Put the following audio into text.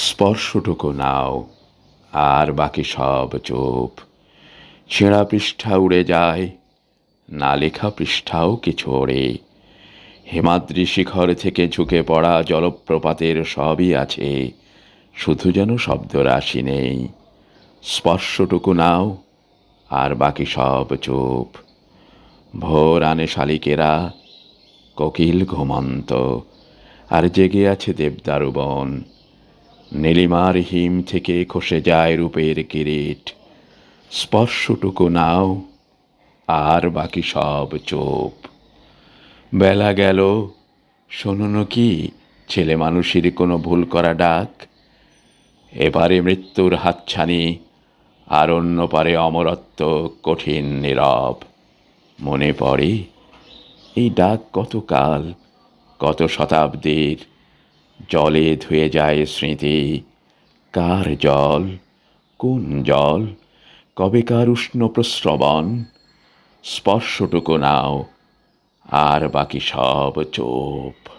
স্পর্শটুকু নাও, আর বাকি সব চুপ। ছেঁড়া পৃষ্ঠা উড়ে যায়, না লেখা পৃষ্ঠাও কিছু ওড়ে। হিমাদ্রি শিখর থেকে ঝুঁকে পড়া জলপ্রপাতের সবই আছে, শুধু যেন শব্দরাশি নেই। স্পর্শটুকু নাও, আর বাকি সব চুপ। ভোর আনে শালিকেরা, কোকিল ঘুমন্ত, আর জেগে আছে দেবদারু বন। নীলিমার হিম থেকে খসে যায় রূপের কিরিট। স্পর্শটুকু নাও, আর বাকি সব চুপ। বেলা গেল, শোনো কি ছেলে মানুষের কোনো ভুল করা ডাক? এপারে মৃত্যুর হাতছানি, আর অন্য পারে অমরত্ব কঠিন নীরব। মনে পড়ে এই ডাক কত কাল, কত শতাব্দীর। জলে ধুয়ে যায় স্মৃতি। কার জল, কোন জল, কবেকার উষ্ণ প্রস্রবণ? স্পর্শটুকু নাও, আর বাকি সব চুপ।